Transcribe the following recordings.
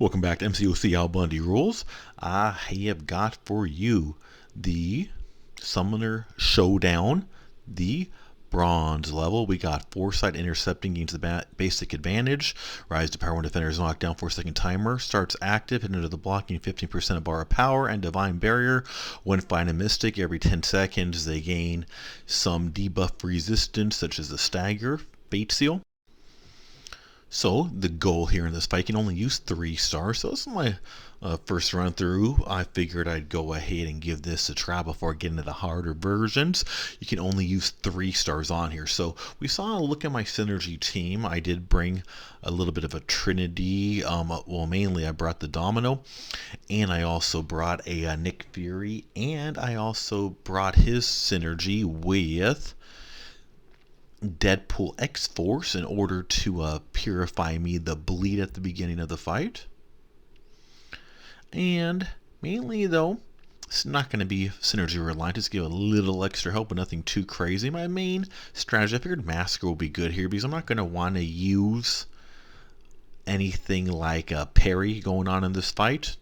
Welcome back to MCOC Al Bundy Rules. I have got for you the Summoner Showdown, the bronze level. We got Foresight intercepting gains the basic advantage. Rise to power when defenders knocked down 4-second timer. Starts active and into the blocking 15% of bar of power and divine barrier. When fighting a mystic every 10 seconds, they gain some debuff resistance such as the stagger, fate seal. So the goal here in this fight can only use 3 stars. So this is my first run through. I figured I'd go ahead and give this a try before getting to the harder versions. You can only use 3 stars on here. So we saw a look at my synergy team. I did bring a little bit of a trinity. Well, mainly I brought the Domino, and I also brought a Nick Fury, and I also brought his synergy with Deadpool X-Force in order to purify me the bleed at the beginning of the fight. And mainly though, it's not going to be synergy reliant, just give a little extra help, but nothing too crazy. My main strategy, I figured Massacre will be good here because I'm not going to want to use anything like a parry going on in this fight,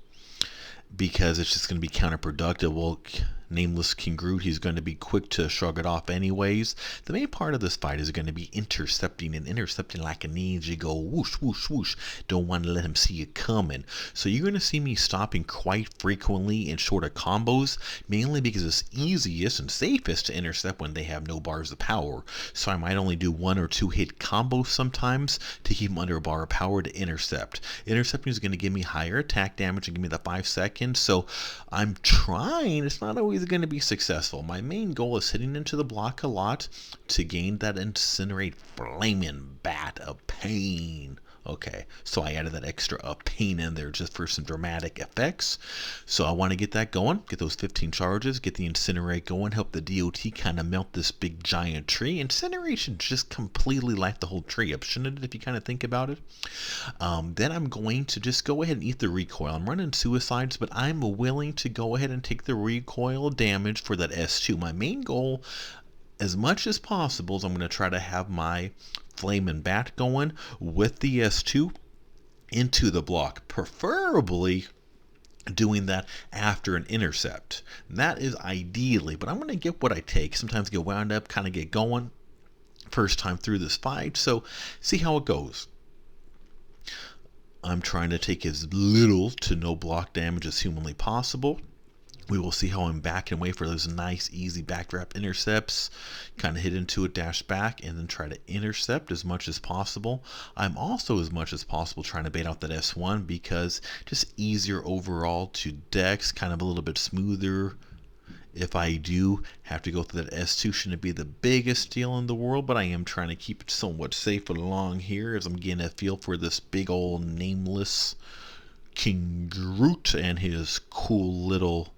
because it's just going to be counterproductive. Well, Nameless King Groot, he's going to be quick to shrug it off anyways. The main part of this fight is going to be intercepting, and intercepting like a ninja. Go whoosh, whoosh, whoosh. Don't want to let him see you coming. So you're going to see me stopping quite frequently in shorter combos, mainly because it's easiest and safest to intercept when they have no bars of power. So I might only do 1 or 2 hit combos sometimes to keep them under a bar of power to intercept. Intercepting is going to give me higher attack damage and give me the 5 seconds. So I'm trying. It's not always going to be successful. My main goal is hitting into the block a lot to gain that incinerate flaming bat of pain. Okay, so I added that extra pain in there just for some dramatic effects. So I want to get that going, get those 15 charges, get the incinerate going, help the DOT kind of melt this big giant tree. Incineration just completely light the whole tree up, shouldn't it, if you kind of think about it? Then I'm going to just go ahead and eat the recoil. I'm running suicides, but I'm willing to go ahead and take the recoil damage for that S2. My main goal, as much as possible, is I'm going to try to have my flame and bat going with the S2 into the block, preferably doing that after an intercept. That is ideally, but I'm going to get what I take. Sometimes get wound up, kind of get going first time through this fight, so see how it goes. I'm trying to take as little to no block damage as humanly possible. We will see how I'm backing away for those nice, easy backdrap intercepts. Kind of hit into it, dash back, and then try to intercept as much as possible. I'm also, as much as possible, trying to bait out that S1 because just easier overall to dex, kind of a little bit smoother. If I do have to go through that S2, shouldn't be the biggest deal in the world, but I am trying to keep it somewhat safe along here as I'm getting a feel for this big old Nameless King Groot and his cool little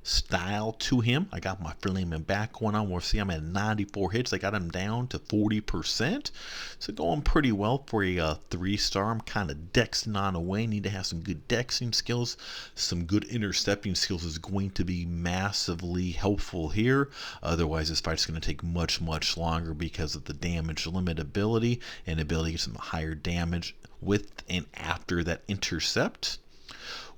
style to him. I got my flaming back going on. We'll see, I'm at 94 hits. I got him down to 40%. So going pretty well for a 3-star. I'm kind of dexing on away. Need to have some good dexing skills. Some good intercepting skills is going to be massively helpful here. Otherwise, this fight's going to take much, much longer because of the damage limit ability and ability to get some higher damage with and after that intercept.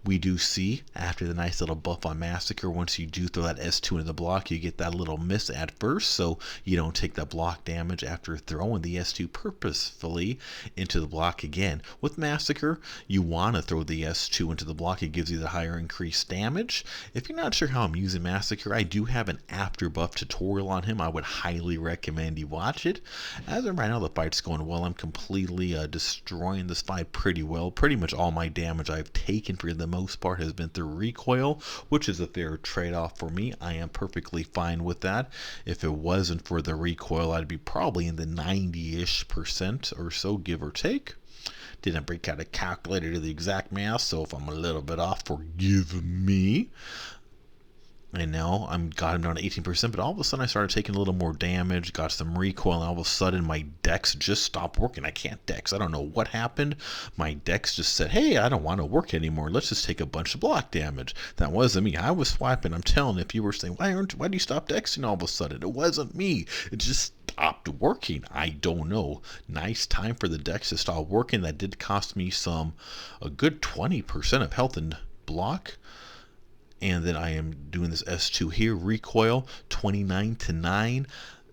We do see, after the nice little buff on Massacre, once you do throw that S2 into the block, you get that little miss at first, so you don't take that block damage after throwing the S2 purposefully into the block again. With Massacre, you want to throw the S2 into the block. It gives you the higher increased damage. If you're not sure how I'm using Massacre, I do have an after buff tutorial on him. I would highly recommend you watch it. As of right now, the fight's going well. I'm completely destroying this fight pretty well. Pretty much all my damage I've taken for the most part has been through recoil, which is a fair trade-off for me. I am perfectly fine with that. If it wasn't for the recoil, I'd be probably in the 90-ish% or so, give or take. Didn't break out a calculator to the exact math, so if I'm a little bit off, forgive me. And now I'm got him down to 18%, but all of a sudden I started taking a little more damage, got some recoil, and all of a sudden my dex just stopped working. I can't dex. I don't know what happened. My dex just said, hey, I don't want to work anymore. Let's just take a bunch of block damage. That wasn't me. I was swiping. I'm telling you, if you were saying, why do you stop dexing all of a sudden? It wasn't me. It just stopped working. I don't know. Nice time for the decks to stop working. That did cost me a good 20% of health and block. And then I am doing this S2 here, recoil 29 to 9.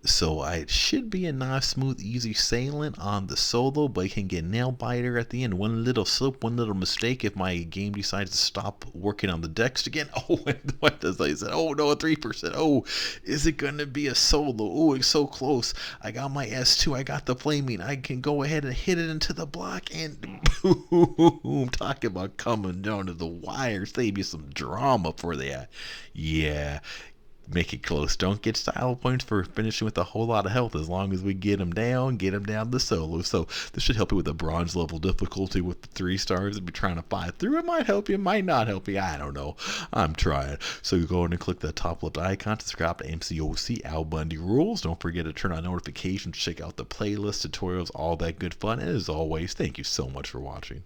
So it should be a nice, smooth, easy sailing on the solo, but it can get nail biter at the end. One little slip, one little mistake if my game decides to stop working on the decks again. Oh, what does I say? Oh no, 3%. Oh, is it gonna be a solo? Oh, it's so close. I got my S2. I got the flaming. I can go ahead and hit it into the block, and boom! Talking about coming down to the wire. Save you some drama for that. Yeah. Make it close. Don't get style points for finishing with a whole lot of health as long as we get them down the solo. So this should help you with a bronze level difficulty with the 3 stars. If you're trying to fight through, it might help you, might not help you. I don't know. I'm trying. So you go ahead and click the top left icon to subscribe to Mcoc Al Bundy Rules. Don't forget to turn on notifications, check out the playlist, tutorials, all that good fun. And as always, thank you so much for watching.